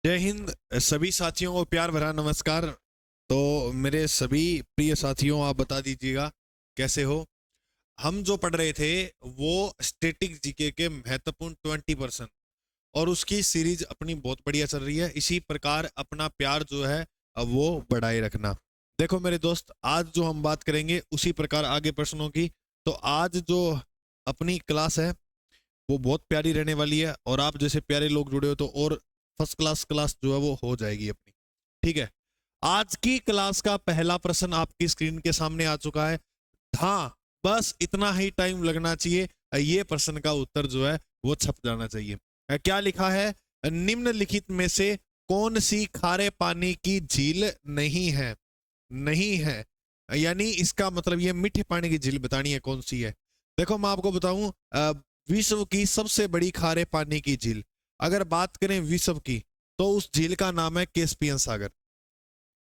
जय हिंद। सभी साथियों को प्यार भरा नमस्कार। तो मेरे सभी प्रिय साथियों, आप बता दीजिएगा कैसे हो। हम जो पढ़ रहे थे वो स्टैटिक जीके के महत्वपूर्ण 20%, और उसकी सीरीज अपनी बहुत बढ़िया चल रही है। इसी प्रकार अपना प्यार जो है अब वो बढ़ाए रखना। देखो मेरे दोस्त, आज जो हम बात करेंगे उसी प्रकार आगे प्रश्नों की। तो आज जो अपनी क्लास है वो बहुत प्यारी रहने वाली है, और आप जैसे प्यारे लोग जुड़े हो तो और फर्स्ट क्लास क्लास जो है वो हो जाएगी अपनी। ठीक है, आज की क्लास का पहला प्रश्न आपकी स्क्रीन के सामने आ चुका है। हाँ, बस इतना ही टाइम लगना चाहिए, ये प्रश्न का उत्तर जो है वो छप जाना चाहिए। क्या लिखा है? निम्नलिखित में से कौन सी खारे पानी की झील नहीं है? नहीं है यानी इसका मतलब ये मीठे पानी की झील बतानी है कौन सी है। देखो मैं आपको बताऊं, विश्व की सबसे बड़ी खारे पानी की झील अगर बात करें विश्व की, तो उस झील का नाम है कैस्पियन सागर।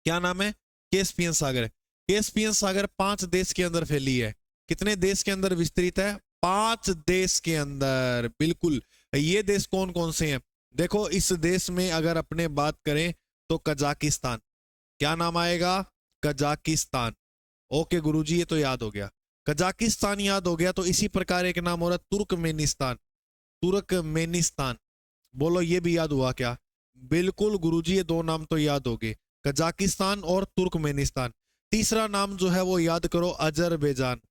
क्या नाम है? कैस्पियन सागर। कैस्पियन सागर 5 देश के अंदर फैली है। कितने देश के अंदर विस्तृत है? 5 देश के अंदर, बिल्कुल। ये देश कौन कौन से हैं? देखो इस देश में अगर अपने बात करें तो कजाकिस्तान। क्या नाम आएगा? कजाकिस्तान। ओके गुरुजी, ये तो याद हो गया। कजाकिस्तान याद हो गया, तो इसी प्रकार एक नाम हो रहा है तुर्कमेनिस्तान। तुर्कमेनिस्तान, बोलो ये भी याद हुआ क्या? बिल्कुल गुरुजी, ये दो नाम तो याद हो गए, कजाकिस्तान और तुर्कमेनिस्तान। तीसरा नाम जो है वो याद करो, अजरबैजान।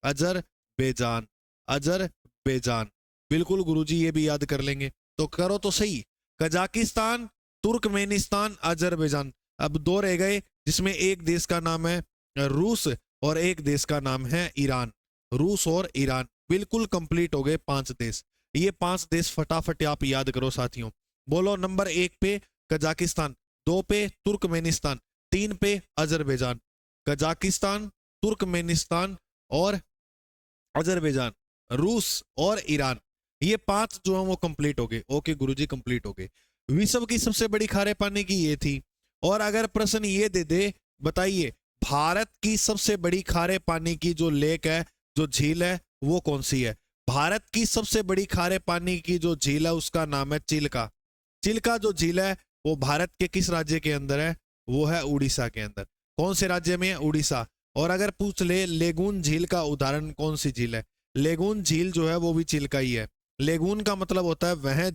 अजरबैजान, अजरबैजान, बिल्कुल गुरुजी ये भी याद कर लेंगे। तो करो तो सही, कजाकिस्तान, तुर्कमेनिस्तान, अजरबैजान। अब दो रह गए, जिसमें एक देश का नाम है रूस और एक देश का नाम है ईरान। रूस और ईरान, बिल्कुल कंप्लीट हो गए 5 देश। ये 5 देश फटाफट आप याद करो साथियों। बोलो, नंबर 1 पे कजाकिस्तान, 2 पे तुर्कमेनिस्तान, 3 पे अजरबैजान। कजाकिस्तान, तुर्कमेनिस्तान और अजरबैजान, रूस और ईरान, ये 5 जो है वो कंप्लीट हो गए। ओके गुरुजी, कंप्लीट हो गए। विश्व की सबसे बड़ी खारे पानी की ये थी। और अगर प्रश्न ये दे दे, बताइए भारत की सबसे बड़ी खारे पानी की जो लेक है, जो झील है, वो कौन सी है? भारत की सबसे बड़ी खारे पानी की जो झील है उसका नाम है चिल्का। चिल्का जो झील है वो भारत के किस राज्य के अंदर है? वो है उड़ीसा के अंदर। कौन से राज्य में है? उड़ीसा। और अगर पूछ ले लेगून झील का उदाहरण कौन सी झील है? लेगून झील जो है वो भी चिल्का ही है। लेगून का मतलब होता है वह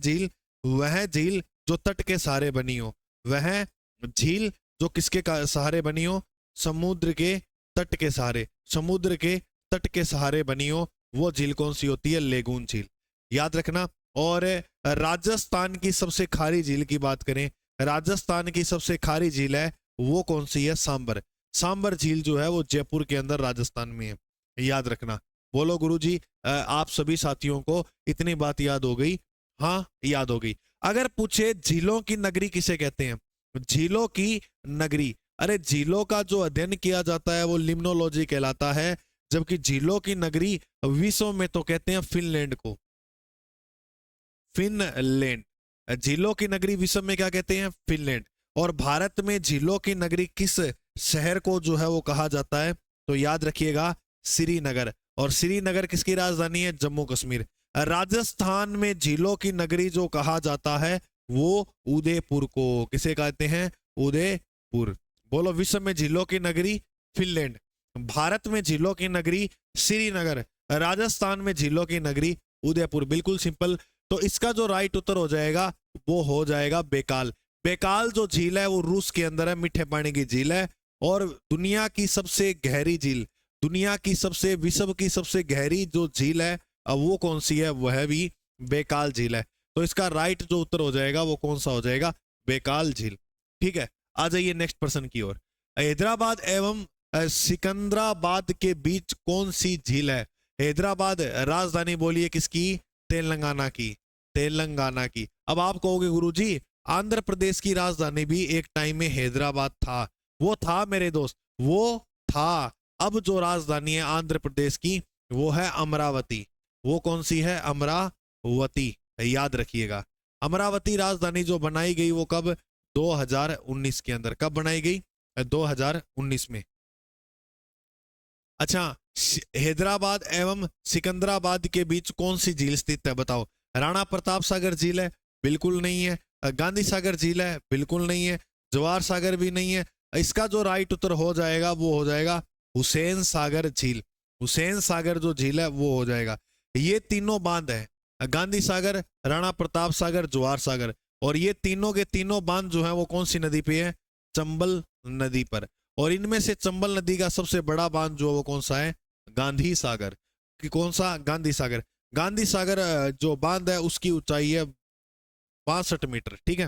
झील जो तट के सहारे बनी हो। वह झील जो किसके सहारे बनी हो? समुद्र के तट के सहारे। समुद्र के तट के सहारे बनी हो, वो झील कौन सी होती है? लेगून झील, याद रखना। और राजस्थान की सबसे खारी झील की बात करें, राजस्थान की सबसे खारी झील है वो कौन सी है? सांबर। सांबर झील जो है वो जयपुर के अंदर राजस्थान में है, याद रखना। बोलो गुरुजी, आप सभी साथियों को इतनी बात याद हो गई? हाँ, याद हो गई। अगर पूछे झीलों की नगरी किसे कहते हैं? झीलों की नगरी, अरे झीलों का जो अध्ययन किया जाता है वो लिम्नोलॉजी कहलाता है। जबकि झीलों की नगरी विश्व में तो कहते हैं फिनलैंड को। फिनलैंड। झीलों की नगरी विश्व में क्या कहते हैं? फिनलैंड। और भारत में झीलों की नगरी किस शहर को जो है वो कहा जाता है? तो याद रखिएगा, श्रीनगर। और श्रीनगर किसकी राजधानी है? जम्मू कश्मीर। राजस्थान में झीलों की नगरी जो कहा जाता है वो उदयपुर को किसे कहते हैं? उदयपुर। बोलो, विश्व में झीलों की नगरी फिनलैंड, भारत में झीलों की नगरी श्रीनगर, राजस्थान में झीलों की नगरी उदयपुर। बिल्कुल सिंपल। तो इसका जो राइट उत्तर हो जाएगा वो हो जाएगा बेकाल। बेकाल जो झील है वो रूस के अंदर है, मीठे पानी की झील है। और दुनिया की सबसे गहरी झील, दुनिया की सबसे, विश्व की सबसे गहरी जो झील है अब वो कौन सी है? वह भी बेकाल झील है। तो इसका राइट जो उत्तर हो जाएगा वो कौन सा हो जाएगा? बेकाल झील। ठीक है, आ जाइए नेक्स्ट प्रश्न की ओर। हैदराबाद एवं सिकंदराबाद के बीच कौन सी झील है? हैदराबाद राजधानी बोलिए किसकी? तेलंगाना की। तेलंगाना की। अब आप कहोगे गुरुजी, आंध्र प्रदेश की राजधानी भी एक टाइम में हैदराबाद था। वो था मेरे दोस्त, वो था। अब जो राजधानी है आंध्र प्रदेश की वो है अमरावती। वो कौन सी है? अमरावती, याद रखिएगा। अमरावती राजधानी जो बनाई गई वो कब? 2019 के अंदर। कब बनाई गई? 2019 में। अच्छा, हैदराबाद एवं सिकंदराबाद के बीच कौन सी झील स्थित है? बताओ। राणा प्रताप सागर झील है? बिल्कुल नहीं है। गांधी सागर झील है? बिल्कुल नहीं है। जवाहर सागर भी नहीं है। इसका जो राइट उत्तर हो जाएगा वो हो जाएगा हुसैन सागर झील। हुसैन सागर जो झील है वो हो जाएगा। ये तीनों बांध है, गांधी सागर, राणा प्रताप सागर, जवाहर सागर, और ये तीनों के तीनों बांध जो है वो कौन सी नदी पे है? चंबल नदी पर। और इनमें से चंबल नदी का सबसे बड़ा बांध जो है वो कौन सा है? गांधी सागर। कि कौन सा? गांधी सागर। गांधी सागर जो बांध है उसकी ऊंचाई है 62 मीटर। ठीक है,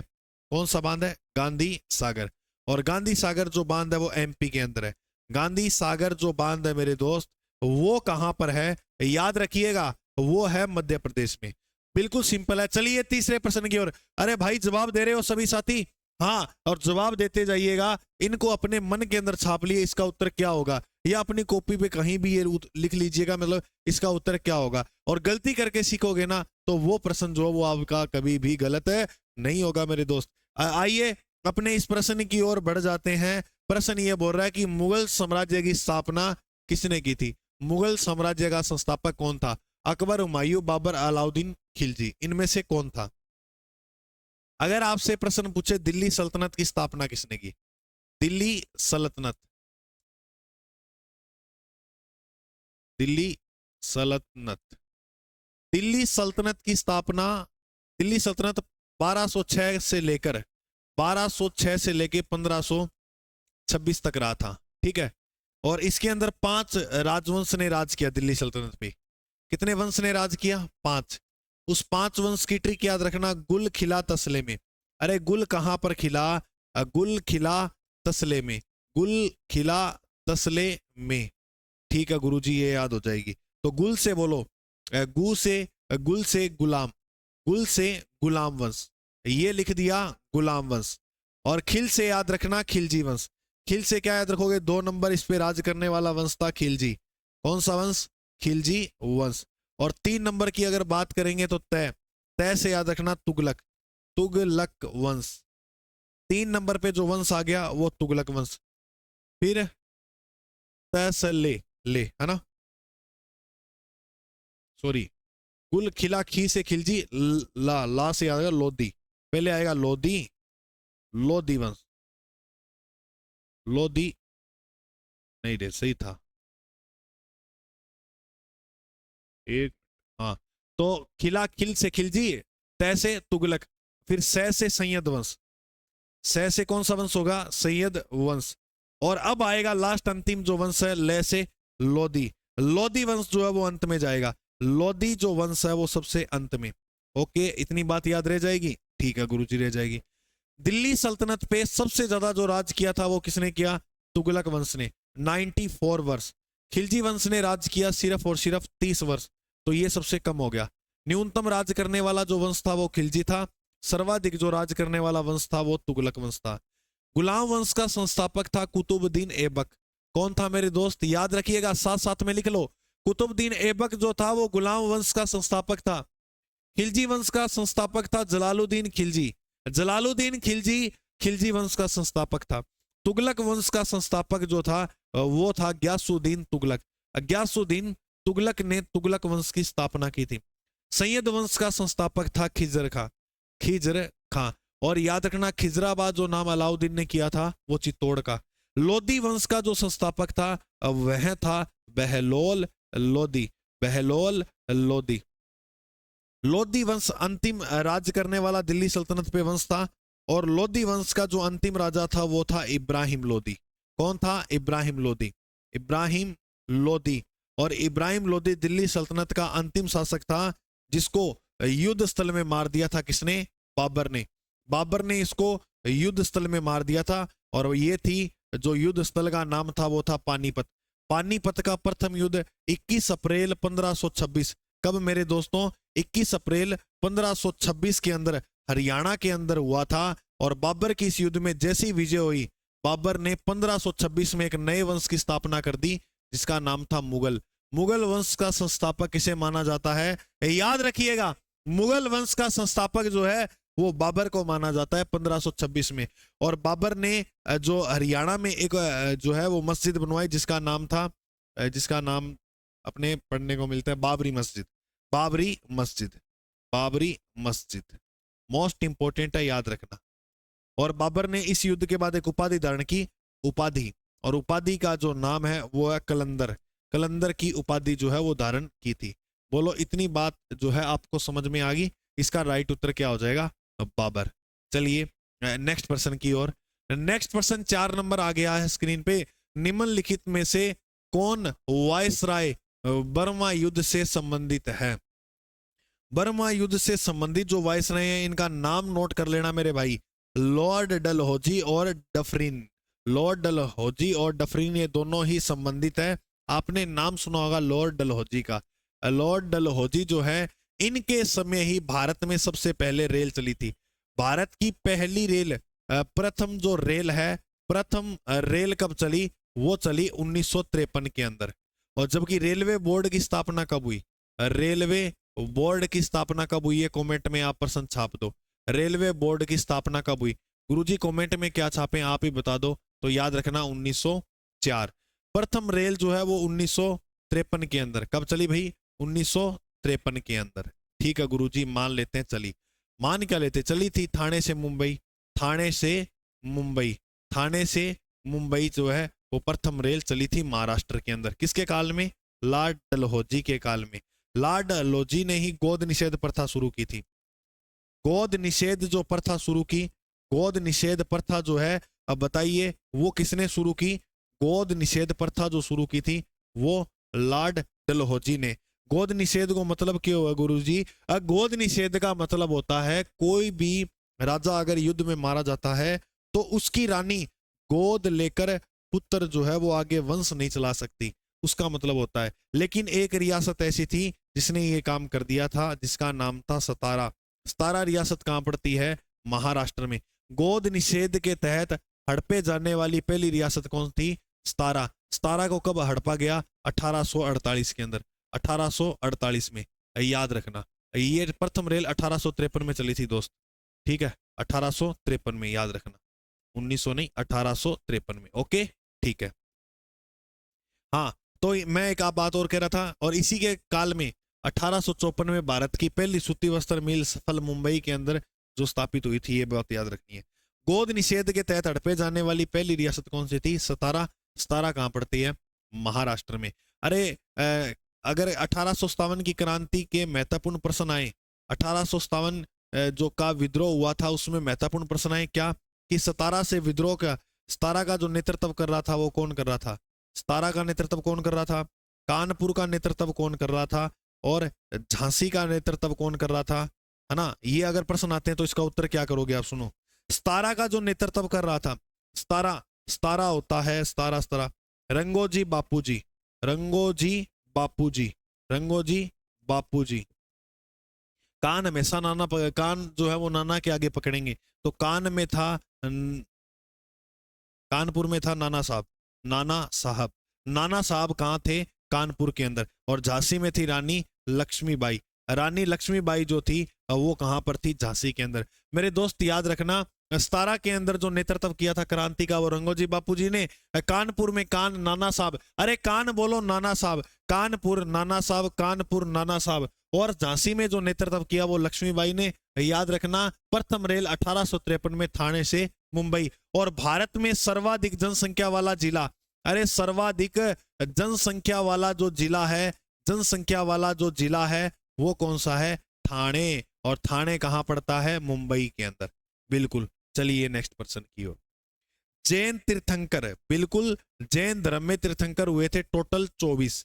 कौन सा बांध है? गांधी सागर। और गांधी सागर जो बांध है वो एमपी के अंदर है। गांधी सागर जो बांध है मेरे दोस्त, वो कहां पर है? याद रखिएगा, वो है मध्य प्रदेश में। बिल्कुल सिंपल है। चलिए तीसरे प्रश्न की ओर। अरे भाई जवाब दे रहे हो सभी साथी? हाँ, और जवाब देते जाइएगा। इनको अपने मन के अंदर छाप लिए, इसका उत्तर क्या होगा, या अपनी कॉपी पे कहीं भी ये लिख लीजिएगा, मतलब इसका उत्तर क्या होगा। और गलती करके सीखोगे ना तो वो प्रश्न जो वो आपका कभी भी गलत है नहीं होगा मेरे दोस्त। आइए अपने इस प्रश्न की ओर बढ़ जाते हैं। प्रश्न ये बोल रहा है कि मुगल साम्राज्य की स्थापना किसने की थी? मुगल साम्राज्य का संस्थापक कौन था? अकबर, हुमायूं, बाबर, अलाउद्दीन खिलजी, इनमें से कौन था? अगर आपसे प्रश्न पूछे दिल्ली सल्तनत की स्थापना किसने की? दिल्ली सल्तनत, दिल्ली सल्तनत, दिल्ली सल्तनत की स्थापना, दिल्ली सल्तनत 1206 से लेकर 1206 से लेकर 1526 तक रहा था। ठीक है, और इसके अंदर 5 राजवंश ने राज किया दिल्ली सल्तनत पे। कितने वंश ने राज किया? 5। उस 5 वंश की ट्रिक याद रखना, गुल खिला तसले में। अरे गुल कहां पर खिला? गुल खिला तसले में, गुल खिला तसले में। ठीक है गुरुजी, ये याद हो जाएगी। तो गुल से बोलो, गु से, गुल से गुलाम, गुल से गुलाम वंश, ये लिख दिया गुलाम वंश। और खिल से याद रखना खिलजी वंश। खिल से क्या याद रखोगे? 2 नंबर इस पे राज करने वाला वंश था खिलजी। कौन सा वंश? खिलजी वंश। और 3 नंबर की अगर बात करेंगे तो तय, तय से याद रखना तुगलक, तुगलक वंश। 3 नंबर पे जो वंश आ गया वो तुगलक वंश। फिर तसले, ले है ना, सॉरी, गुल खिला, खी से खिलजी, ला, ला से आएगा लोधी, पहले आएगा लोधी, लोधी वंश, लोधी नहीं रे, सही था एक, हाँ। तो खिला, खिल से खिलजी, तय से तुगलक, फिर सै से सैयद वंश। सै से कौन सा वंश होगा? सैयद वंश। और अब आएगा लास्ट अंतिम जो वंश है, ले से लोधी। लोधी वंश जो है वो अंत में जाएगा। लोधी जो वंश है वो सबसे अंत में। ओके, इतनी बात याद रह जाएगी? ठीक है गुरुजी, रह जाएगी। दिल्ली सल्तनत पे सबसे ज्यादा जो राज किया था वो किसने किया? तुगलक वंश ने, 94 वर्ष। खिलजी वंश ने राज किया सिर्फ और सिर्फ 30 वर्ष, तो ये सबसे कम हो गया। न्यूनतम राज करने वाला जो वंश था वो खिलजी था, सर्वाधिक जो राज करने वाला वंश था वो तुगलक वंश था। गुलाम वंश का संस्थापक था कुतुबुद्दीन ऐबक। कौन था मेरे दोस्त? याद रखिएगा, साथ साथ में लिख लो। कुतुबुद्दीन ऐबक जो था वो गुलाम वंश का संस्थापक था। खिलजी वंश का संस्थापक था जलालुद्दीन खिलजी। जलालुद्दीन खिलजी खिलजी वंश का संस्थापक था। तुगलक वंश का संस्थापक जो था वो था ग्यासुद्दीन तुगलक। ग्यासुद्दीन तुगलक ने तुगलक वंश की स्थापना की थी। सैयद वंश का संस्थापक था खिजर खां, खिजर खां। और याद रखना, खिजराबाद जो नाम अलाउद्दीन ने किया था वो चित्तौड़ का। लोधी वंश का जो संस्थापक था वह था बहलोल लोधी, बहलोल लोधी। लोधी वंश अंतिम राज करने वाला दिल्ली सल्तनत पे वंश था। और लोधी वंश का जो अंतिम राजा था वो था इब्राहिम लोधी। कौन था? इब्राहिम लोधी, इब्राहिम लोधी। और इब्राहिम लोधी दिल्ली सल्तनत का अंतिम शासक था, जिसको युद्ध स्थल में मार दिया था किसने? बाबर ने। बाबर ने इसको युद्ध स्थल में मार दिया था। और ये थी, जो युद्ध स्थल का नाम था वो था पानीपत। पानीपत का प्रथम युद्ध 21 अप्रैल 1526, कब मेरे दोस्तों? 21 अप्रैल 1526 के अंदर हरियाणा के अंदर हुआ था। और बाबर की इस युद्ध में जैसी विजय हुई, बाबर ने 1526 में एक नए वंश की स्थापना कर दी जिसका नाम था मुगल। मुगल वंश का संस्थापक किसे माना जाता है? याद रखिएगा, मुगल वंश का संस्थापक जो है वो बाबर को माना जाता है 1526 में। और बाबर ने जो हरियाणा में एक जो है वो मस्जिद बनवाई जिसका नाम था, जिसका नाम अपने पढ़ने को मिलता है बाबरी मस्जिद, बाबरी मस्जिद, बाबरी मस्जिद, मोस्ट इंपोर्टेंट है, याद रखना। और बाबर ने इस युद्ध के बाद एक उपाधि धारण की, उपाधि, और उपाधि का जो नाम है वो है कलंदर। कलंदर की उपाधि जो है वो धारण की थी। बोलो इतनी बात जो है आपको समझ में आ गई। इसका राइट उत्तर क्या हो जाएगा? बाबर। चलिए नेक्स्ट पर्सन की ओर। नेक्स्ट पर्सन 4 नंबर आ गया है स्क्रीन पे। निम्नलिखित में से कौन वायसराय बर्मा युद्ध से संबंधित है? बर्मा युद्ध से संबंधित जो वायसराय हैं इनका नाम नोट कर लेना मेरे भाई। लॉर्ड डलहौजी और डफरिन। लॉर्ड डलहौजी और डफरिन ये दोनों ही संबंधित है। आपने नाम सुना होगा लॉर्ड डलहौजी का। लॉर्ड डलहौजी जो है इनके समय ही भारत में सबसे पहले रेल चली थी। भारत की पहली रेल, प्रथम जो रेल है, प्रथम रेल कब चली? वो चली 1953 के अंदर। और जबकि रेलवे बोर्ड की स्थापना कब हुई? रेलवे बोर्ड की स्थापना कब हुई है? कमेंट में आप प्रश्न छाप दो। रेलवे बोर्ड की स्थापना कब हुई? गुरुजी कमेंट में क्या छापे आप ही बता दो। तो याद रखना 1904। प्रथम रेल जो है वो 1953 के अंदर। कब चली भाई? 1953 के अंदर। ठीक है गुरुजी, मान लेते हैं चली। मान क्या लेते? चली थी थाने से मुंबई। थाने से मुंबई, थाने से मुंबई जो है वो प्रथम रेल चली थी महाराष्ट्र के अंदर। किसके काल में? लॉर्ड डलहौजी के काल में। लॉर्ड डलहौजी ने ही गोद निषेध प्रथा शुरू की थी। गोद निषेध जो प्रथा शुरू की, गोद निषेध प्रथा जो है, अब बताइए वो किसने शुरू की? गोद निषेध प्रथा जो शुरू की थी वो लॉर्ड डलहौजी ने। गोद निषेध को मतलब क्या हुआ गुरुजी? गोद निषेध का मतलब होता है कोई भी राजा अगर युद्ध में मारा जाता है तो उसकी रानी गोद लेकर पुत्र जो है वो आगे वंश नहीं चला सकती, उसका मतलब होता है। लेकिन एक रियासत ऐसी थी जिसने ये काम कर दिया था, जिसका नाम था सतारा। सतारा रियासत कहां पड़ती है? महाराष्ट्र में। गोद निषेध के तहत हड़पे जाने वाली पहली रियासत कौन थी? सतारा। सतारा को कब हड़पा गया? 1848 के अंदर। 1848 में, याद रखना। ये प्रथम रेल 1853 में चली थी दोस्त। ठीक है, 1853 में, याद रखना। 1900 नहीं, 1853 में। ओके, ठीक है। हाँ, तो मैं एक आप बात और कह रहा था, और इसी के काल में 1854 में भारत की पहली सूती वस्त्र मिल सफल मुंबई के अंदर जो स्थापित हुई थी, ये बात याद रखनी है। गोद निषेध के तहत हड़पे जाने वाली पहली रियासत कौन सी थी? सतारा। सतारा कहां पड़ती है? महाराष्ट्र में। अरे अगर 1857 की क्रांति के महत्वपूर्ण प्रश्न आए, 1857 जो का विद्रोह हुआ था उसमें महत्वपूर्ण प्रश्न आए क्या? कि सतारा से विद्रोह का, सतारा का जो नेतृत्व कर रहा था वो कौन कर रहा था? सतारा का नेतृत्व कौन कर रहा था? कानपुर का नेतृत्व कौन कर रहा था? और झांसी का नेतृत्व कौन कर रहा था? है ना? ये अगर प्रश्न आते हैं तो इसका उत्तर क्या करोगे आप? सुनो, सतारा का जो नेतृत्व कर रहा था, सतारा, सतारा होता है, सतारा, सतारा, रंगोजी बापूजी। रंगोजी बापूजी, रंगोजी बापूजी। कान हमेशा नाना, कान जो है वो नाना के आगे पकड़ेंगे, तो कान में था, कानपुर में था नाना साहब। नाना साहब, नाना साहब कहाँ थे? कानपुर के अंदर। और झांसी में थी रानी लक्ष्मीबाई। रानी लक्ष्मीबाई जो थी वो कहां पर थी? झांसी के अंदर। मेरे दोस्त याद रखना, सतारा के अंदर जो नेतृत्व किया था क्रांति का वो रंगोजी बापूजी ने। कानपुर में कान नाना साहब, अरे कान बोलो नाना साहब, कानपुर नाना साहब, कानपुर नाना साहब। और झांसी में जो नेतृत्व किया वो लक्ष्मीबाई ने। याद रखना, प्रथम रेल 1853 में थाने से मुंबई। और भारत में सर्वाधिक जनसंख्या वाला जिला, अरे सर्वाधिक जनसंख्या वाला जो जिला है, जनसंख्या वाला जो जिला है वो कौन सा है? ठाणे। और ठाणे कहां पड़ता है? मुंबई के अंदर। बिल्कुल। चलिए नेक्स्ट पर्सन की ओर। जैन तीर्थंकर, बिल्कुल जैन धर्म में तीर्थंकर हुए थे टोटल 24।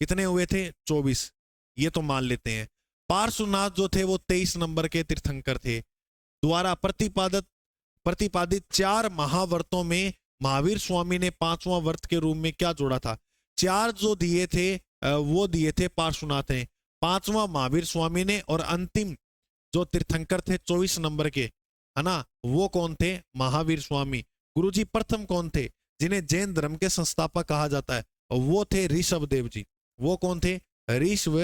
कितने हुए थे? 24। ये तो मान लेते हैं। पार्श्वनाथ जो थे वो 23 नंबर के तीर्थंकर थे। द्वारा प्रतिपादित 4 महाव्रतों में महावीर स्वामी ने 5वां व्रत के रूप में क्या जोड़ा था? 4 जो दिए थे वो दिए थे पार्श्वनाथ ने, 5वां महावीर स्वामी ने, और अंतिम जो तीर्थंकर थे 24 नंबर के, है ना, वो कौन थे? महावीर स्वामी। गुरुजी प्रथम कौन थे जिन्हें जैन धर्म के संस्थापक कहा जाता है? वो थे ऋषभ देव जी। वो कौन थे? ऋषभ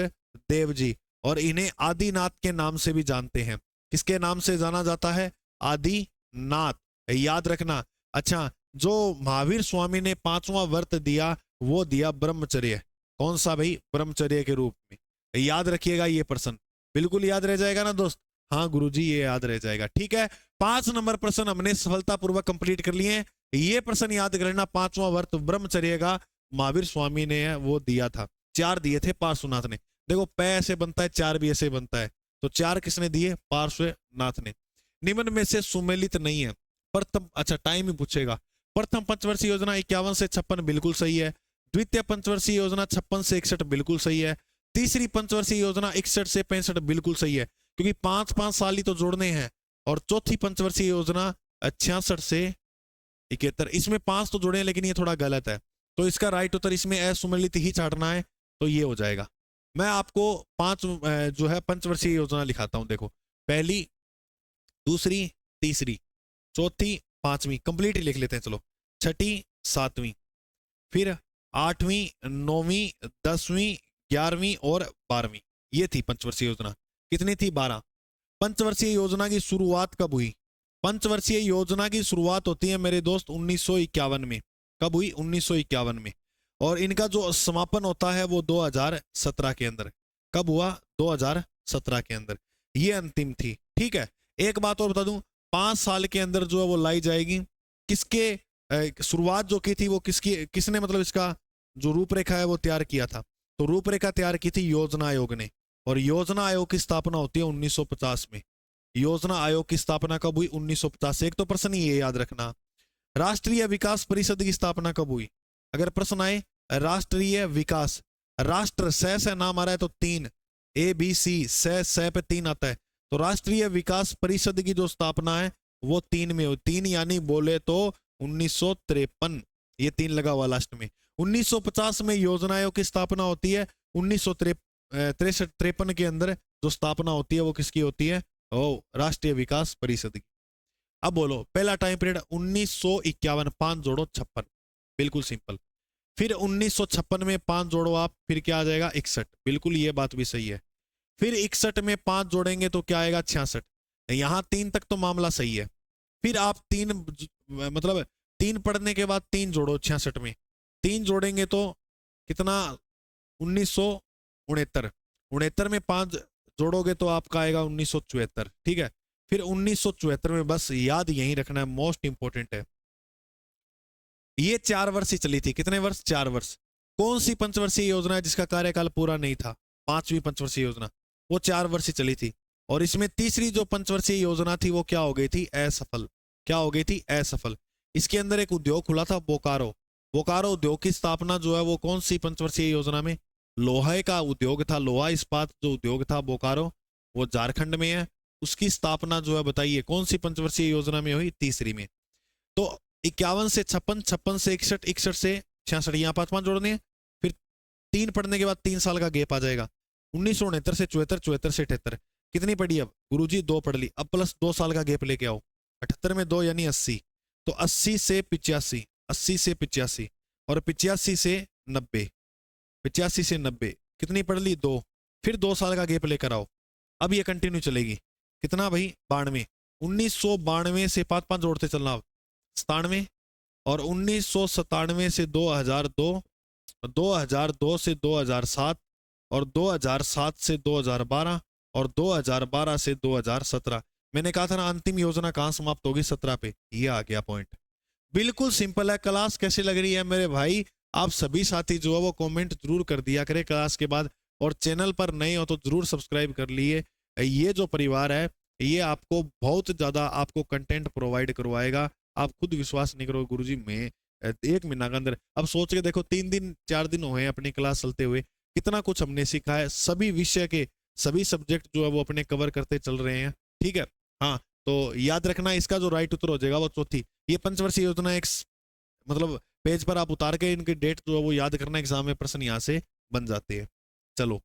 देव जी। और इन्हें आदिनाथ के नाम से भी जानते हैं। किसके नाम से जाना जाता है? आदिनाथ, याद रखना। अच्छा, जो महावीर स्वामी ने 5वां व्रत दिया वो दिया ब्रह्मचर्य। कौन सा भाई? ब्रह्मचर्य के रूप में। याद रखिएगा ये प्रश्न, बिल्कुल याद रह जाएगा ना दोस्त। हाँ गुरुजी ये याद रह जाएगा। ठीक है, 5 नंबर प्रश्न हमने सफलतापूर्वक कंप्लीट कर लिए हैं। ये प्रश्न याद कर लेना, 5वां व्रत ब्रह्मचर्य का महावीर स्वामी ने वो दिया था। 4 दिए थे पार्श्वनाथ ने। देखो पै ऐसे बनता है, 4 भी ऐसे बनता है, तो 4 किसने दिए? पार्श्वनाथ ने। निम्न में से सुमेलित नहीं है। प्रथम, अच्छा टाइम ही पूछेगा। प्रथम पंचवर्षीय योजना 51 से 56 बिल्कुल सही है। द्वितीय पंचवर्षीय योजना 56 से 61 बिल्कुल सही है। तीसरी पंचवर्षीय योजना 61 से 65 बिल्कुल सही है, क्योंकि 5-5 साल ही तो जोड़ने हैं। और चौथी पंचवर्षीय योजना 66 से 71, इसमें 5 तो जोड़े हैं लेकिन ये थोड़ा गलत है, तो इसका राइट उत्तर इसमें असुमेलित ही छाटना है, तो ये हो जाएगा। मैं आपको 5 जो है पंचवर्षीय योजना लिखाता हूं। देखो पहली, दूसरी, तीसरी, चौथी, पांचवी कंप्लीट ही लिख लेते हैं चलो। छठी, सातवीं, फिर 8वीं, 9वीं, 10वीं, 11वीं और 12वीं, ये थी पंचवर्षीय योजना। कितनी थी? 12। पंचवर्षीय योजना की शुरुआत कब हुई? पंचवर्षीय योजना की शुरुआत होती है मेरे दोस्त 1951 में। कब हुई? 1951 में। और इनका जो समापन होता है वो 2017 के अंदर। कब हुआ? 2017 के अंदर। ये अंतिम थी। ठीक है, एक बात और बता दूं, 5 साल के अंदर जो है वो लाई जाएगी। किसके शुरुआत जो की थी वो किसने मतलब इसका जो रूपरेखा है वो तैयार किया था? तो रूपरेखा तैयार की थी योजना आयोग ने। और योजना आयोग की स्थापना होती है 1950 में। योजना आयोग की स्थापना कब हुई? 1950 से। एक तो प्रश्न ये याद रखना। राष्ट्रीय विकास परिषद की स्थापना कब हुई? अगर प्रश्न आए राष्ट्रीय विकास, राष्ट्र से नाम आ रहा है तो 3, ABC से पे 3 आता है, तो राष्ट्रीय विकास परिषद की जो स्थापना है वो 3 में हुई। 3 यानी बोले तो 1953, ये 3 लगा हुआ लास्ट में। 1950 में योजना आयोग की स्थापना होती है। 1953 के अंदर जो स्थापना होती है वो किसकी होती है? ओ, राष्ट्रीय विकास परिषद की। अब बोलो पहला टाइम पीरियड 1951, 5 जोड़ो 56, बिल्कुल सिंपल। फिर 1956 में 5 जोड़ो आप, फिर क्या आ जाएगा? 61, बिल्कुल ये बात भी सही है। फिर 61 में 5 जोड़ेंगे तो क्या आएगा? 66। यहां 3 तक तो मामला सही है। फिर आप 3 मतलब 3 पढ़ने के बाद 3 जोड़ो 66 में, 3 जोड़ेंगे तो कितना? 1969। 69 में 5 जोड़ोगे तो आपका आएगा 1974। ठीक है, फिर 1974 में, बस याद यही रखना है, मोस्ट इंपोर्टेंट है। ये 4 वर्ष ही चली थी। कितने वर्ष? 4 वर्ष। कौन सी पंचवर्षीय योजना है जिसका कार्यकाल पूरा नहीं था? 5वीं पंचवर्षीय योजना, वो 4 वर्ष ही चली थी। और इसमें तीसरी जो पंचवर्षीय योजना थी वो क्या हो गई थी? असफल। क्या हो गई थी? असफल। इसके अंदर एक उद्योग खुला था बोकारो। बोकारो उद्योग की स्थापना जो है वो कौन सी पंचवर्षीय योजना में? लोहे का उद्योग था, लोहा इस्पात जो उद्योग था बोकारो, वो झारखंड में है। उसकी स्थापना जो है बताइए कौन सी पंचवर्षीय योजना में हुई? तीसरी में। तो 51 से 56, 56 से 61, 61 से 66, यहाँ 5-5 जोड़ने हैं। फिर 3 पढ़ने के बाद 3 साल का गैप आ जाएगा। 1969 से 74, 74 से 78, कितनी पढ़ी अब? गुरुजी 2 पढ़ ली। अब प्लस 2 साल का गैप लेके आओ। 78 में 2 यानी 80, तो 80 से 85, 80 से 85 और 85 से 90, 85 से 90 कितनी पढ़ ली? 2। फिर 2 साल का गैप लेकर आओ। अब ये कंटिन्यू चलेगी। कितना भाई? 92। 1992 से 5-5 जोड़ते चलना। 97 और 1997 से 2002, 2002 से 2007 और 2007 से 2012 और 2012 से 2017। मैंने कहा था ना अंतिम योजना कहां समाप्त होगी? 17 पे। ये आ गया पॉइंट। बिल्कुल सिंपल है। क्लास कैसी लग रही है मेरे भाई? आप सभी साथी जो है वो कमेंट जरूर कर दिया करें क्लास के बाद। और चैनल पर नए हो तो जरूर सब्सक्राइब कर लिए। ये जो परिवार है ये आपको बहुत ज्यादा आपको कंटेंट प्रोवाइड करवाएगा। आप खुद विश्वास नहीं करोगे गुरुजी मैं 1 महीना के अंदर, अब सोच के देखो 3 दिन 4 दिन हुए अपनी क्लास चलते हुए, कितना कुछ हमने सीखा है। सभी विषय के सभी सब्जेक्ट जो है वो अपने कवर करते चल रहे हैं। ठीक है, हाँ तो याद रखना इसका जो राइट उत्तर हो जाएगा वो चौथी। ये पंचवर्षीय योजना एक मतलब पेज पर आप उतार के इनके डेट जो है वो याद करना, एग्जाम में प्रश्न यहाँ से बन जाते हैं। चलो,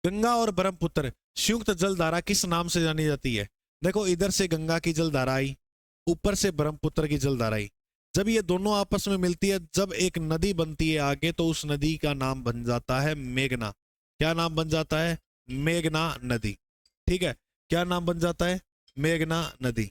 गंगा और ब्रह्मपुत्र संयुक्त जलधारा किस नाम से जानी जाती है? देखो इधर से गंगा की जलधारा आई, ऊपर से ब्रह्मपुत्र की जलधारा आई। जब ये दोनों आपस में मिलती है, जब एक नदी बनती है आगे, तो उस नदी का नाम बन जाता है मेघना। क्या नाम बन जाता है? मेघना नदी। ठीक है, क्या नाम बन जाता है? मेघना नदी।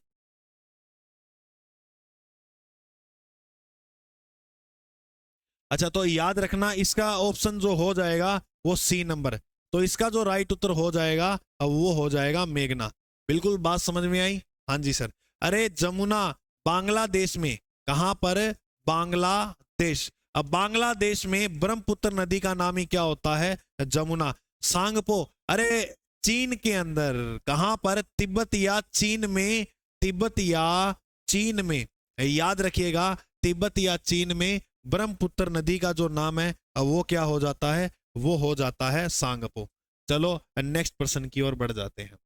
अच्छा तो याद रखना इसका ऑप्शन जो हो जाएगा वो सी नंबर, तो इसका जो राइट उत्तर हो जाएगा वो हो जाएगा मेघना। बिल्कुल बात समझ में आई? हाँ जी सर। अरे जमुना बांग्लादेश में, कहां पर? बांग्लादेश। अब बांग्लादेश में ब्रह्मपुत्र नदी का नाम ही क्या होता है? जमुना। सांगपो, अरे चीन के अंदर, कहां पर? तिब्बत या चीन में, तिब्बत या चीन में, याद रखिएगा, तिब्बत या चीन में ब्रह्मपुत्र नदी का जो नाम है वो क्या हो जाता है? वो हो जाता है सांगपो। चलो नेक्स्ट प्रश्न की ओर बढ़ जाते हैं।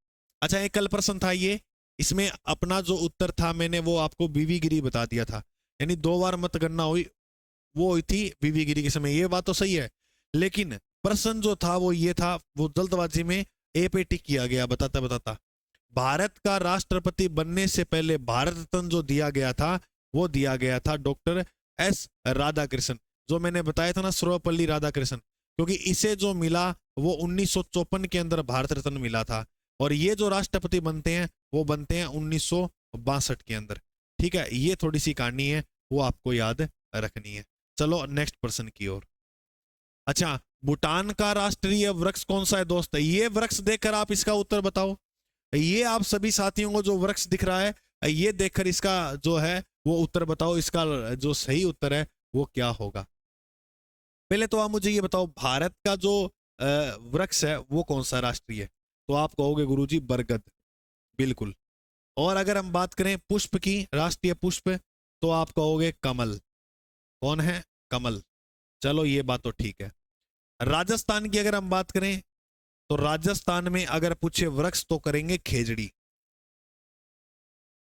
अच्छा, एक कल प्रश्न था ये, इसमें अपना जो उत्तर था मैंने वो आपको बीवी गिरी बता दिया था, यानी 2 बार मतगणना हुई, वो हुई थी बीवी गिरी के समय। ये बात तो सही है, लेकिन प्रश्न जो था वो ये था, वो जल्दबाजी में ए पे टिक किया गया बताता बताता। भारत का राष्ट्रपति बनने से पहले भारत रत्न जो दिया गया था वो दिया गया था डॉक्टर एस राधाकृष्णन, जो मैंने बताया था ना, सर्वपल्ली राधाकृष्णन, क्योंकि इसे जो मिला वो 1954 के अंदर भारत रत्न मिला था, और ये जो राष्ट्रपति बनते हैं वो बनते हैं 1962 के अंदर। ठीक है, ये थोड़ी सी कहानी है, वो आपको याद रखनी है। चलो नेक्स्ट प्रश्न की ओर। अच्छा, भूटान का राष्ट्रीय वृक्ष कौन सा है दोस्त? ये वृक्ष देखकर आप इसका उत्तर बताओ। ये आप सभी साथियों को जो वृक्ष दिख रहा है, ये देखकर इसका जो है वो उत्तर बताओ, इसका जो सही उत्तर है वो क्या होगा। पहले तो आप मुझे ये बताओ, भारत का जो वृक्ष है वो कौन सा राष्ट्रीय है? तो आप कहोगे गुरुजी बरगद, बिल्कुल। और अगर हम बात करें पुष्प की, राष्ट्रीय पुष्प, तो आप कहोगे कमल। कौन है? कमल। चलो ये बात तो ठीक है। राजस्थान की अगर हम बात करें, तो राजस्थान में अगर पूछे वृक्ष तो करेंगे खेजड़ी।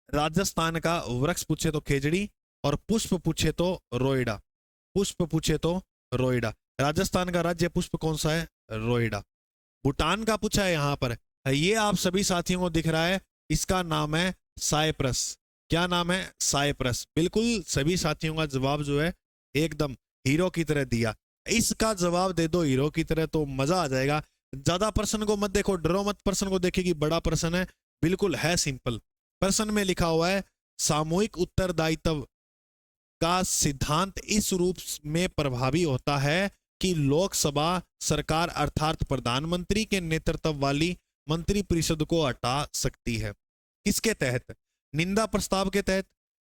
राजस्थान का वृक्ष पूछे तो खेजड़ी, और पुष्प पूछे तो रोइडा। पुष्प पूछे तो रोइडा। राजस्थान का राज्य पुष्प कौन सा है? रोइडा। भूटान का पूछा है यहां पर, ये आप सभी साथियों को दिख रहा है, इसका नाम है साइप्रस। क्या नाम है? साइप्रस। बिल्कुल सभी साथियों का जवाब जो है एकदम हीरो की तरह दिया। इसका जवाब दे दो हीरो की तरह तो मजा आ जाएगा। ज्यादा प्रश्न को मत देखो, डरो मत, प्रश्न को देखेगी, बड़ा प्रश्न है, बिल्कुल है सिंपल। प्रश्न में लिखा हुआ है, सामूहिक उत्तरदायित्व का सिद्धांत इस रूप में प्रभावी होता है कि लोकसभा सरकार अर्थात प्रधानमंत्री के नेतृत्व वाली मंत्रिपरिषद को हटा सकती है। किसके तहत? निंदा प्रस्ताव के तहत,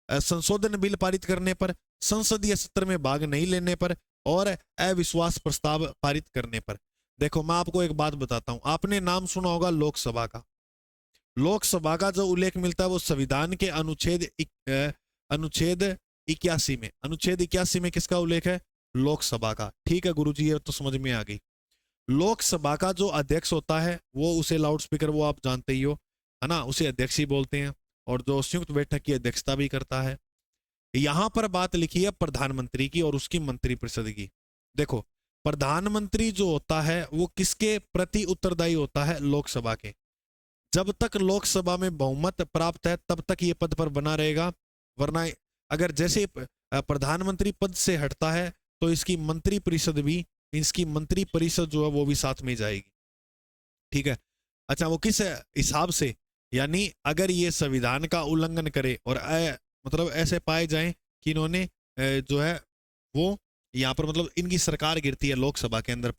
संशोधन बिल पारित करने पर, संसदीय सत्र में भाग नहीं लेने पर, और अविश्वास प्रस्ताव पारित करने पर। देखो मैं आपको एक बात बताता हूं, आपने नाम सुना होगा लोकसभा का। लोकसभा का जो उल्लेख मिलता है वो संविधान के अनुच्छेद 81 में। अनुच्छेद 81 में किसका उल्लेख है? लोकसभा का। ठीक है गुरुजी, ये तो समझ में आ गई। लोकसभा का जो अध्यक्ष होता है वो, उसे लाउड स्पीकर, वो आप जानते ही हो, है ना, उसे अध्यक्ष ही बोलते हैं, और जो संयुक्त बैठक की अध्यक्षता भी करता है। यहां पर बात लिखी है प्रधानमंत्री की और उसकी मंत्रिपरिषद की। देखो प्रधानमंत्री जो होता है वो किसके प्रति उत्तरदायी होता है? लोकसभा के। जब तक लोकसभा में बहुमत प्राप्त है तब तक ये पद पर बना रहेगा, वरना अगर जैसे प्रधानमंत्री पद से हटता है तो इसकी मंत्रिपरिषद भी, इसकी मंत्रिपरिषद जो है वो भी साथ में जाएगी। ठीक है। अच्छा, वो किस हिसाब से? यानी अगर ये संविधान का उल्लंघन करे और मतलब ऐसे पाए जाएं कि इन्होंने जो है वो यहाँ पर मतलब इनकी सरकार गिरती है लोकसभा के अंदर,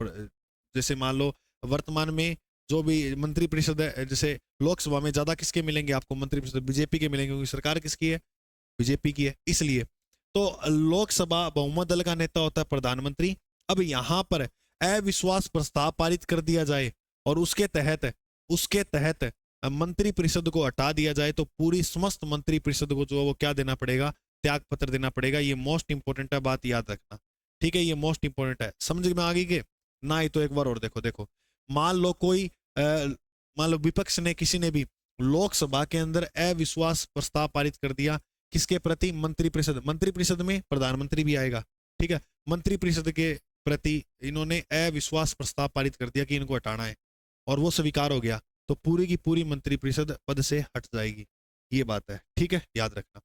जैसे मान लो वर्तमान में जो भी मंत्रिपरिषद है, जैसे लोकसभा में ज्यादा किसके मिलेंगे आपको मंत्रिपरिषद? बीजेपी के मिलेंगे, क्योंकि सरकार किसकी है? बीजेपी की है, इसलिए। तो लोकसभा बहुमत दल का नेता होता है प्रधानमंत्री। अब यहां पर अविश्वास प्रस्ताव पारित कर दिया जाए और उसके तहत मंत्रिपरिषद को हटा दिया जाए, तो पूरी समस्त मंत्रिपरिषद को जो है वो क्या देना पड़ेगा? त्याग पत्र देना पड़ेगा। ये मोस्ट इंपोर्टेंट है, बात याद रखना। ठीक है, ये मोस्ट इंपोर्टेंट है। समझ में आ गई के ना? ही तो एक बार और देखो, मान लो कोई मान लो विपक्ष ने, किसी ने भी लोकसभा के अंदर अविश्वास प्रस्ताव पारित कर दिया, किसके प्रति? मंत्रिपरिषद। मंत्रिपरिषद में प्रधानमंत्री भी आएगा। ठीक है, मंत्रिपरिषद के प्रति इन्होंने अविश्वास प्रस्ताव पारित कर दिया कि इनको हटाना है, और वो स्वीकार हो गया, तो पूरी की पूरी मंत्रिपरिषद पद से हट जाएगी। ये बात है, ठीक है, याद रखना।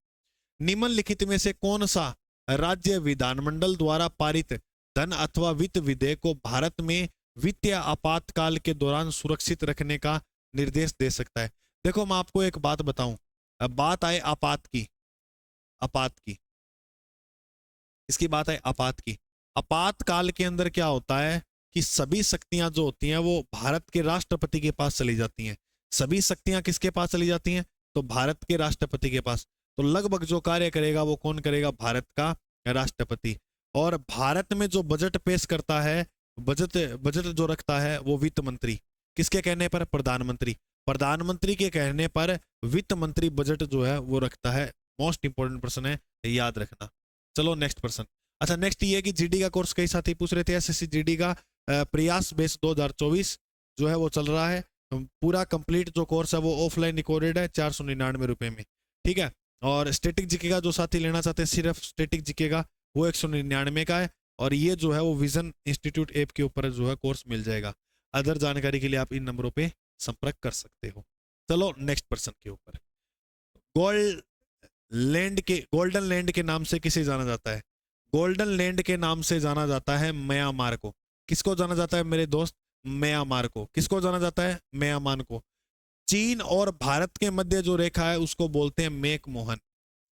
निम्नलिखित में से कौन सा राज्य विधानमंडल द्वारा पारित धन अथवा वित्त विधेयक को भारत में वित्तीय आपातकाल के दौरान सुरक्षित रखने का निर्देश दे सकता है? देखो मैं आपको एक बात बताऊं, अब बात आए आपात की, इसकी बात है आपात की। आपातकाल के अंदर क्या होता है कि सभी शक्तियां जो होती हैं वो भारत के राष्ट्रपति के पास चली जाती हैं। सभी शक्तियां किसके पास चली जाती हैं? तो भारत के राष्ट्रपति के पास। तो लगभग जो कार्य करेगा वो कौन करेगा? भारत का राष्ट्रपति। और भारत में जो बजट पेश करता है, बजट बजट जो रखता है वो वित्त मंत्री। किसके कहने पर? प्रधानमंत्री। प्रधानमंत्री के कहने पर वित्त मंत्री बजट जो है वो रखता है। मोस्ट इंपोर्टेंट प्रश्न है, याद रखना। चलो नेक्स्ट प्रश्न। अच्छा, नेक्स्ट ये है कि जीडी का कोर्स कई साथी पूछ रहे थे। एसएससी जीडी का प्रयास बेस 2024 जो है वो चल रहा है। पूरा कंप्लीट जो कोर्स है वो ऑफलाइन रिकॉर्डेड है, 499 रुपए में, ठीक है। और स्टैटिक जीके का जो साथी लेना चाहते हैं सिर्फ स्टैटिक जीके का, वो 199 का है। और ये जो है वो विजन इंस्टीट्यूट ऐप के ऊपर जो है कोर्स मिल जाएगा। अदर जानकारी के लिए आप इन नंबरों पे संपर्क कर सकते हो। चलो नेक्स्ट प्रश्न के ऊपर। गोल्डन लैंड के नाम से किसे जाना जाता है? गोल्डन लैंड के नाम से जाना जाता है म्यांमार को। किसको जाना जाता है मेरे दोस्त? म्यांमार को। किसको जाना जाता है? म्यांमार को। चीन और भारत के मध्य जो रेखा है उसको बोलते हैं मेक मोहन।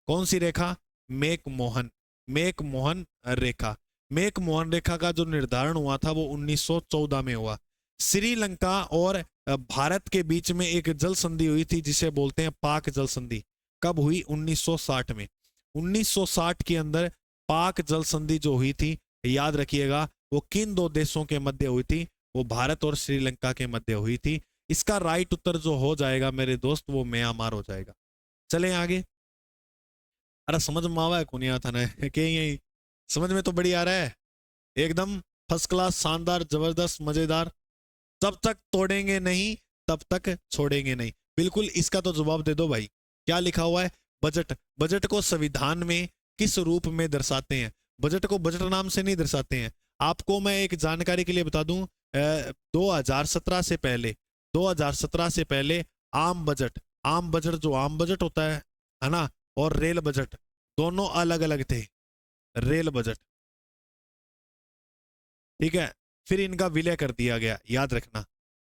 कौन सी रेखा? मेक मोहन। मेक मोहन रेखा। मेक मोहन रेखा का जो निर्धारण हुआ था वो 1914 में हुआ। श्रीलंका और भारत के बीच में एक जल संधि हुई थी जिसे बोलते हैं पाक जल संधि। कब हुई? 1960 में। 1960 के अंदर पाक जल संधि जो हुई थी, याद रखिएगा, वो किन दो देशों के मध्य हुई थी? वो भारत और श्रीलंका के मध्य हुई थी। इसका राइट उत्तर जो हो जाएगा मेरे दोस्त वो म्यांमार हो जाएगा। चलें आगे। अरे समझ में आवा है कौन आता ना के यही समझ में तो बड़ी आ रहा है, एकदम फर्स्ट क्लास, शानदार, जबरदस्त, मजेदार। जब तक तोड़ेंगे नहीं तब तक छोड़ेंगे नहीं। बिल्कुल इसका तो जवाब दे दो भाई। क्या लिखा हुआ है? बजट। बजट को संविधान में किस रूप में दर्शाते हैं? बजट को बजट नाम से नहीं दर्शाते हैं। आपको मैं एक जानकारी के लिए बता दूं, 2017 से पहले 2017 से पहले आम बजट जो आम बजट होता है ना, और रेल बजट दोनों अलग अलग थे। रेल बजट, ठीक है, फिर इनका विलय कर दिया गया, याद रखना।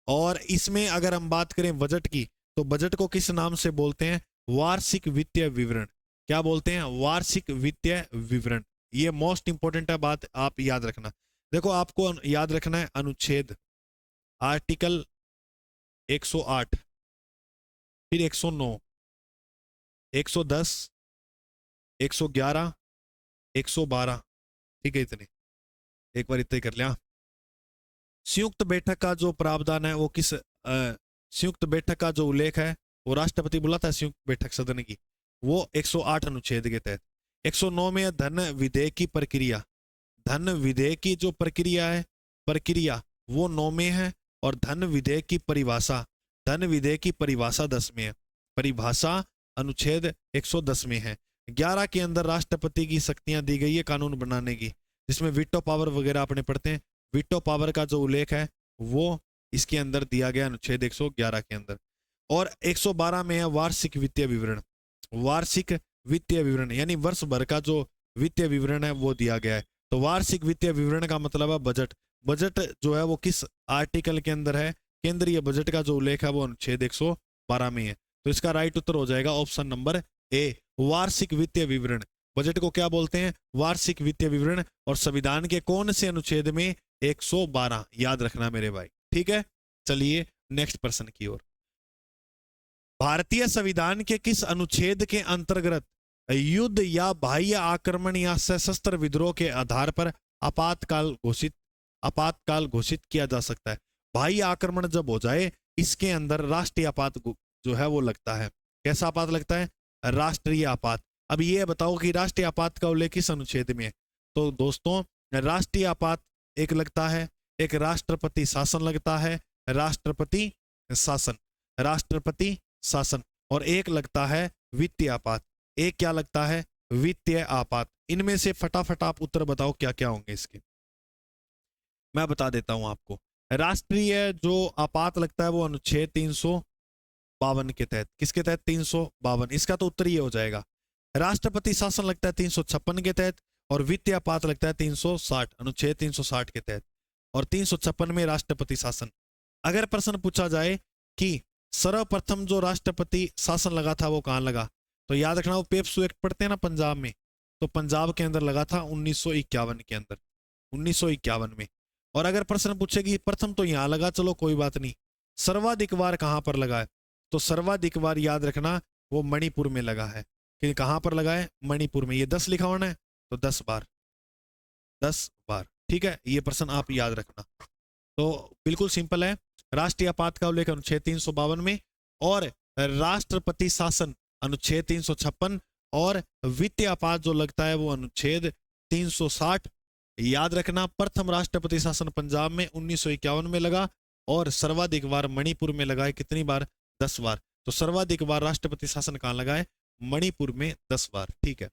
और इसमें अगर हम बात करें बजट की, तो बजट को किस नाम से बोलते हैं? वार्षिक वित्तीय विवरण। क्या बोलते हैं? वार्षिक वित्तीय विवरण। ये मोस्ट इंपोर्टेंट है बात, आप याद रखना। देखो आपको याद रखना है अनुच्छेद, आर्टिकल 108, फिर 109, 110, 111, 112, ठीक है, इतने एक बार इतने कर लिया। संयुक्त बैठक का जो प्रावधान है वो किस संयुक्त बैठक का जो उल्लेख है वो राष्ट्रपति बुलाता है संयुक्त बैठक सदन की, वो 108 अनुच्छेद के तहत। 109 में धन विधेयक की प्रक्रिया। धन विधेयक की जो प्रक्रिया वो 9 में है। और धन विधेयक की परिभाषा, धन विधेयक की परिभाषा 10 में है। परिभाषा अनुच्छेद 110 में है। 11 के अंदर राष्ट्रपति की शक्तियां दी गई है कानून बनाने की, जिसमें वीटो पावर वगैरह अपने पढ़ते हैं। वीटो पावर का जो उल्लेख है वो इसके अंदर दिया गया अनुच्छेद 111 के अंदर। और 112 में है वार्षिक वित्तीय विवरण। वार्षिक वित्तीय विवरण यानी वर्ष भर का जो वित्तीय विवरण है वो दिया गया है। तो वार्षिक वित्तीय विवरण का मतलब है बजट। बजट जो है वो किस आर्टिकल के अंदर है? केंद्रीय बजट का जो उल्लेख है वो अनुच्छेद 112 में है। तो इसका राइट उत्तर हो जाएगा ऑप्शन नंबर ए, वार्षिक वित्तीय विवरण। बजट को क्या बोलते हैं? वार्षिक वित्तीय विवरण। और संविधान के कौन से अनुच्छेद में? 112, याद रखना मेरे भाई, ठीक है। चलिए नेक्स्ट प्रश्न की ओर। भारतीय संविधान के किस अनुच्छेद के अंतर्गत युद्ध या बाह्य आक्रमण या सशस्त्र विद्रोह के आधार पर आपातकाल घोषित किया जा सकता है? बाह्य आक्रमण जब हो जाए इसके अंदर राष्ट्रीय आपात जो है वो लगता है। कैसा आपात लगता है? राष्ट्रीय आपात। अब ये बताओ कि राष्ट्रीय आपात का उल्लेख किस अनुच्छेद में है? तो दोस्तों राष्ट्रीय आपात एक लगता है, एक राष्ट्रपति शासन लगता है, राष्ट्रपति शासन, और एक लगता है वित्तीय आपात। एक क्या लगता है? वित्तीय आपात। इनमें से फटाफट आप उत्तर बताओ क्या क्या होंगे इसके। मैं बता देता हूं आपको। राष्ट्रीय जो आपात लगता है वो अनुच्छेद 352 के तहत। किसके तहत? 352। इसका तो उत्तर ये हो जाएगा। राष्ट्रपति शासन लगता है 356 के तहत, और वित्तीय आपात लगता है 360, अनुच्छेद 360 के तहत। और 356 में राष्ट्रपति शासन। अगर प्रश्न पूछा जाए कि सर्वप्रथम जो राष्ट्रपति शासन लगा था वो कहां लगा, तो याद रखना वो पेप्सू एक्ट पढ़ते हैं ना पंजाब में, तो पंजाब के अंदर लगा था 1951 के अंदर, 1951 में। और अगर प्रश्न पूछेगी प्रथम तो यहां लगा, चलो कोई बात नहीं, सर्वाधिक बार कहां पर लगा है, तो सर्वाधिक बार याद रखना वो मणिपुर में लगा है। कि कहां पर लगा है, मणिपुर में। ये 10 लिखा होना है तो 10 बार, 10 बार, ठीक है। ये प्रश्न आप याद रखना। तो बिल्कुल सिंपल है। राष्ट्रीय आपात का उल्लेख अनुच्छेद 352 में, और राष्ट्रपति शासन अनुच्छेद 356, और वित्तीय आपात जो लगता है वो अनुच्छेद 360। याद रखना, प्रथम राष्ट्रपति शासन पंजाब में 1951 में लगा, और सर्वाधिक बार मणिपुर में लगा है। कितनी बार, 10 बार। तो सर्वाधिक बार राष्ट्रपति शासन कहां लगा है, मणिपुर में 10 बार, ठीक है।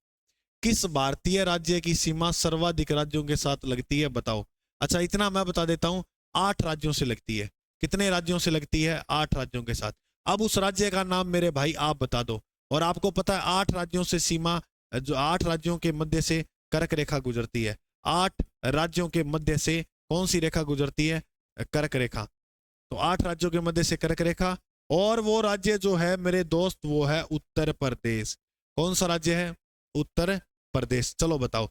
किस भारतीय राज्य की सीमा सर्वाधिक राज्यों के साथ लगती है, बताओ। अच्छा इतना मैं बता देता हूं, 8 राज्यों से लगती है। कितने राज्यों से लगती है, 8 राज्यों के साथ। अब उस राज्य का नाम मेरे भाई आप बता दो। और आपको पता है 8 राज्यों से सीमा, जो 8 राज्यों के मध्य से कर्क रेखा गुजरती है। 8 राज्यों के मध्य से कौन सी रेखा गुजरती है, कर्क रेखा। तो 8 राज्यों के मध्य से कर्क रेखा, और वो राज्य जो है मेरे दोस्त वो है उत्तर प्रदेश। कौन सा राज्य है, उत्तर प्रदेश। चलो बताओ,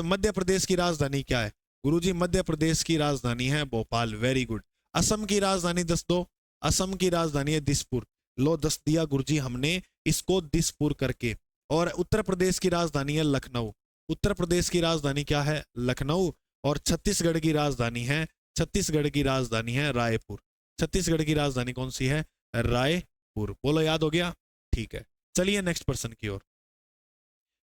मध्य प्रदेश की राजधानी क्या है, गुरुजी मध्य प्रदेश की राजधानी है भोपाल। Very good. असम की राजधानी दस दो, असम की राजधानी है दिसपुर। लो 10 दिया गुरुजी हमने इसको दिसपुर करके। और उत्तर प्रदेश की राजधानी है लखनऊ। उत्तर प्रदेश की राजधानी क्या है, लखनऊ। और छत्तीसगढ़ की राजधानी है, छत्तीसगढ़ की राजधानी है रायपुर। छत्तीसगढ़ की राजधानी कौन सी है, रायपुर। बोलो याद हो गया, ठीक है। चलिए नेक्स्ट पर्सन की ओर।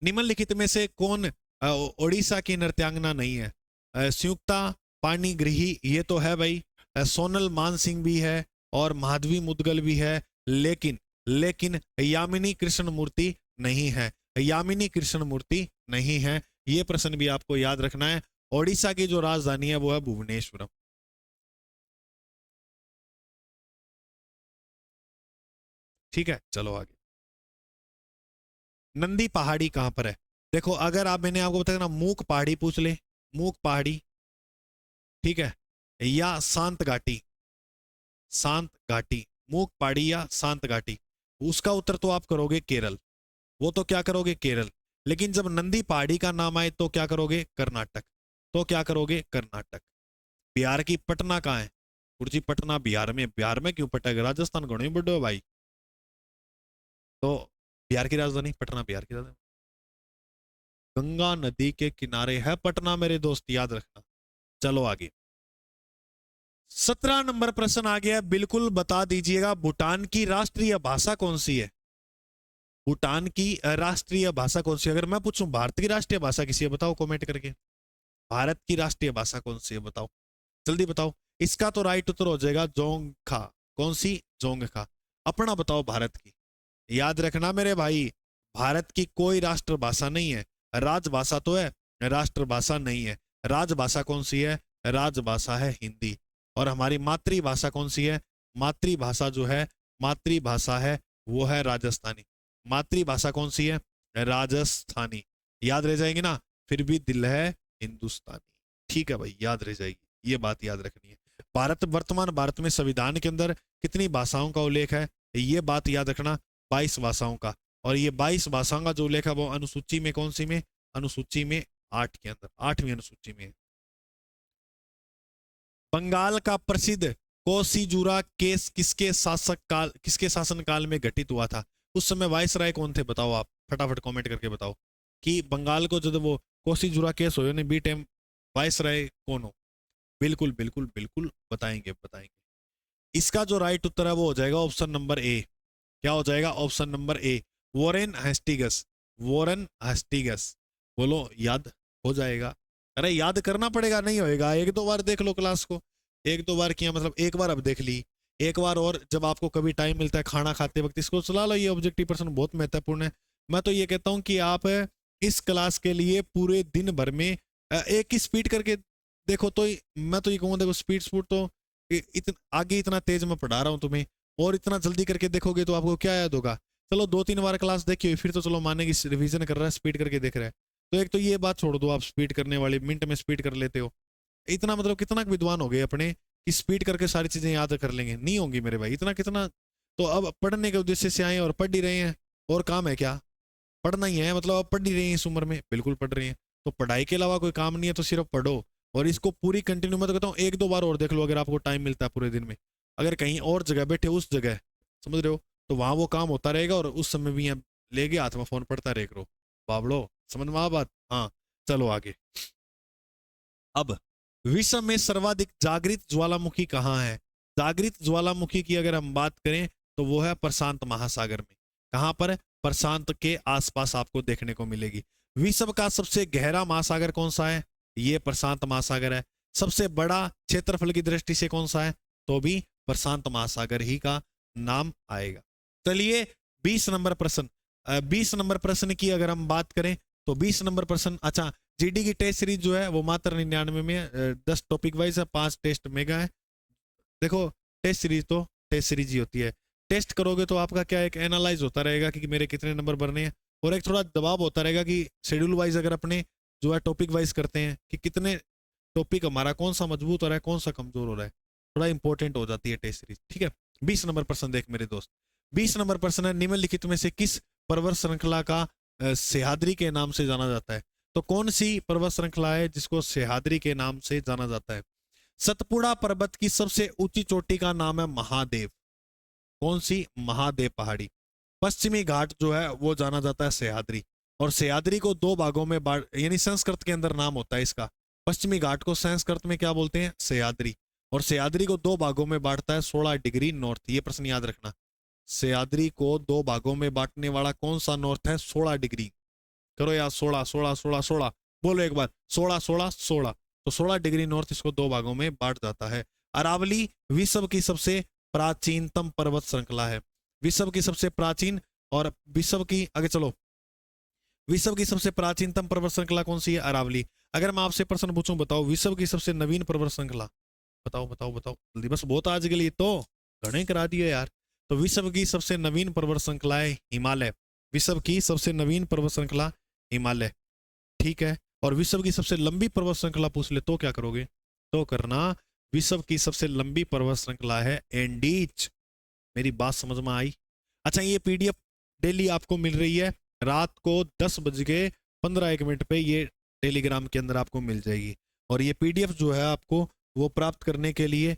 निम्नलिखित में से कौन ओडिशा की नृत्यांगना नहीं है, संयुक्ता पाणिग्रही ये तो है भाई, सोनल मानसिंह भी है, और माधवी मुदगल भी है, लेकिन लेकिन यामिनी कृष्ण मूर्ति नहीं है। यामिनी कृष्ण मूर्ति नहीं है। ये प्रश्न भी आपको याद रखना है। ओडिशा की जो राजधानी है वो है भुवनेश्वरम। ठीक है, चलो आगे। नंदी पहाड़ी कहां पर है, देखो अगर आप, मैंने आपको बताया ना, मूक पहाड़ी पूछ ले, मूक पहाड़ी, ठीक है, या शांत घाटी, शांत घाटी, मूक पहाड़ी या शांत घाटी, उसका उत्तर तो आप करोगे केरल। वो तो क्या करोगे, केरल। लेकिन जब नंदी पहाड़ी का नाम आए तो क्या करोगे, कर्नाटक। तो क्या करोगे, कर्नाटक। बिहार की पटना कहाँ है, गुरुजी पटना बिहार में। बिहार में क्यों पटेगा, राजस्थान घणो ही बड़ो है भाई। तो बिहार की राजधानी पटना, बिहार की राजधानी। गंगा नदी के किनारे है पटना मेरे दोस्त, याद रखना। चलो आगे। 17 नंबर प्रश्न आ गया, बिल्कुल बता दीजिएगा, भूटान की राष्ट्रीय भाषा कौन सी है। भूटान की राष्ट्रीय भाषा कौन सी है। अगर मैं पूछूं भारत की राष्ट्रीय भाषा किसी है, बताओ कमेंट करके। भारत की राष्ट्रीय भाषा कौन सी है, बताओ जल्दी बताओ। इसका तो राइट उत्तर हो जाएगा जोंगखा। कौन सी, जोंगखा। अपना बताओ भारत की। याद रखना मेरे भाई, भारत की कोई राष्ट्रभाषा नहीं है। राजभाषा तो है, राष्ट्रभाषा नहीं है। राजभाषा कौन सी है, राजभाषा है हिंदी। और हमारी मातृभाषा कौन सी है, मातृभाषा जो है, मातृभाषा है वो है राजस्थानी। मातृभाषा कौन सी है, राजस्थानी। याद रह जाएगी ना, फिर भी दिल है हिंदुस्तानी। ठीक है भाई, याद रह जाएगी, ये बात याद रखनी है। भारत, वर्तमान भारत में संविधान के अंदर कितनी भाषाओं का उल्लेख है, ये बात याद रखना, 22 भाषाओं का। और ये 22 भाषाओं का जो उल्लेख है वो अनुसूची में कौन सी में, अनुसूची में 8 के अंदर, 8वीं अनुसूची में। बंगाल का प्रसिद्ध कोसीजूरा केस किसके शासन काल में घटित हुआ था। उस समय वायसराय कौन थे, बताओ आप फटाफट कमेंट करके बताओ कि बंगाल को जब वो कोसीजूरा केस हो बी टाइम वायसराय कौन हो। बिल्कुल बिल्कुल बिल्कुल बताएंगे बताएंगे। इसका जो राइट उत्तर है वो हो जाएगा ऑप्शन नंबर ए। क्या हो जाएगा, option number A, Warren Hastings. Warren Hastings. बोलो याद हो जाएगा। अरे याद करना पड़ेगा, नहीं होएगा, 1-2 बार देख लो क्लास को। 1-2 बार किया मतलब, एक बार अब देख ली, एक बार और जब आपको कभी टाइम मिलता है खाना खाते वक्त इसको चला लो। ये ऑब्जेक्टिव पर्सन बहुत महत्वपूर्ण है। मैं तो ये कहता हूं कि आप इस क्लास के लिए पूरे दिन भर में एक ही स्पीड करके देखो तो मैं तो ये कहूँगा, देखो स्पीड तो आगे इतना तेज मैं पढ़ा रहा हूँ तुम्हें, और इतना जल्दी करके देखोगे तो आपको क्या याद होगा। चलो 2-3 बार क्लास देखी हुई फिर तो चलो मानेगी रिवीजन कर रहा है, स्पीड करके देख रहा है। तो एक तो ये बात छोड़ दो, आप स्पीड करने वाली, मिनट में स्पीड कर लेते हो। इतना मतलब कितना विद्वान हो गए अपने कि स्पीड करके सारी चीजें याद कर लेंगे, नहीं होंगी मेरे भाई इतना कितना। तो अब पढ़ने के उद्देश्य से आए और पढ़ ही रहे हैं, और काम है क्या, पढ़ना ही है। मतलब अब पढ़ ही रहे हैं इस उम्र में, बिल्कुल पढ़ रहे हैं। तो पढ़ाई के अलावा कोई काम नहीं है तो सिर्फ पढ़ो। और इसको पूरी कंटिन्यू मैं तो कहता हूँ 1-2 बार और देख लो अगर आपको टाइम मिलता है पूरे दिन में। अगर कहीं और जगह बैठे उस जगह, समझ रहे हो, तो वहां वो काम होता रहेगा और उस समय भी यहाँ ले गए हाथ में फोन पड़ता रहे करो। बाबड़ो, समझ में आ बात? हाँ, चलो आगे। अब विश्व में सर्वाधिक जागृत ज्वालामुखी कहाँ है? जागृत ज्वालामुखी की अगर हम बात करें तो वो है प्रशांत महासागर में। कहां पर? प्रशांत के आसपास आपको देखने को मिलेगी। विश्व का सबसे गहरा महासागर कौन सा है? ये प्रशांत महासागर है। सबसे बड़ा क्षेत्रफल की दृष्टि से कौन सा है? तो भी प्रशांत महासागर ही का नाम आएगा। चलिए 20 नंबर प्रश्न, 20 नंबर प्रश्न की अगर हम बात करें तो 20 नंबर प्रश्न, अच्छा, जीडी की टेस्ट सीरीज जो है वो मात्र 99 में 10 टॉपिक वाइज है, 5 टेस्ट मेगा है। देखो टेस्ट सीरीज तो टेस्ट सीरीज ही होती है। टेस्ट करोगे तो आपका क्या एक एनालाइज होता रहेगा कि मेरे कितने नंबर भरने हैं, और एक थोड़ा दबाव होता रहेगा कि शेड्यूल वाइज अगर अपने जो है टॉपिक वाइज करते हैं कि कितने टॉपिक हमारा कौन सा मजबूत हो रहा है कौन सा कमजोर हो रहा है, थोड़ा इंपॉर्टेंट हो जाती है टेस्ट सीरीज। ठीक है, 20 नंबर प्रश्न देख मेरे दोस्त। 20 नंबर प्रश्न है, निम्नलिखित में से किस पर्वत श्रृंखला का सह्याद्री के नाम से जाना जाता है? तो कौन सी पर्वत श्रृंखला है जिसको सह्याद्री के नाम से जाना जाता है? सतपुड़ा पर्वत की सबसे ऊंची चोटी का नाम है महादेव। कौन सी? महादेव पहाड़ी। पश्चिमी घाट जो है वो जाना जाता है सह्याद्री, और सह्याद्री को 2 भागों में बांट, यानी संस्कृत के अंदर नाम होता है इसका। पश्चिमी घाट को संस्कृत में क्या बोलते हैं? सह्याद्री। और सह्याद्री को 2 भागों में बांटता है 16 डिग्री नॉर्थ। ये प्रश्न याद रखना, सह्याद्री को 2 भागों में बांटने वाला कौन सा नॉर्थ है? 16 डिग्री। करो यार, 16 16 16 16, बोलो एक बार, 16 16 16। तो 16 डिग्री नॉर्थ इसको 2 भागों में बांट जाता है। अरावली विश्व की सबसे प्राचीनतम पर्वत श्रृंखला है। विश्व की सबसे प्राचीन और विश्व की, आगे चलो, विश्व की सबसे प्राचीनतम पर्वत श्रृंखला कौन सी है? अरावली। अगर मैं आपसे प्रश्न पूछूं, बताओ विश्व की सबसे नवीन पर्वत श्रृंखला, बताओ बताओ बताओ जल्दी, बस बहुत आज के लिए तो घणे करा दिए यार। तो विश्व की सबसे नवीन पर्वत श्रृंखला है हिमालय। विश्व की सबसे नवीन पर्वत श्रृंखला हिमालय, ठीक है। और विश्व की सबसे लंबी पर्वत श्रृंखला पूछ ले तो क्या करोगे? तो करना, विश्व की सबसे लंबी पर्वत श्रृंखला है एंडीज। मेरी बात समझ में आई? अच्छा, ये पीडीएफ डेली आपको मिल रही है रात को 10:15 पे, ये टेलीग्राम के अंदर आपको मिल जाएगी। और ये पीडीएफ जो है आपको वो प्राप्त करने के लिए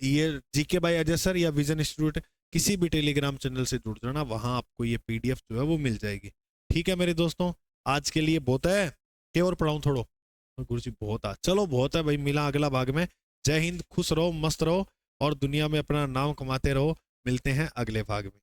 ये जीके बाय अजय सर या विजन इंस्टीट्यूट किसी भी टेलीग्राम चैनल से जुड़ जाना, वहां आपको ये पीडीएफ जो है वो मिल जाएगी। ठीक है मेरे दोस्तों, आज के लिए बहुत है, के और पढ़ाऊं थोड़ो? गुरु जी बहुत है, चलो बहुत है भाई, मिला अगला भाग में। जय हिंद, खुश रहो, मस्त रहो और दुनिया में अपना नाम कमाते रहो। मिलते हैं अगले भाग में।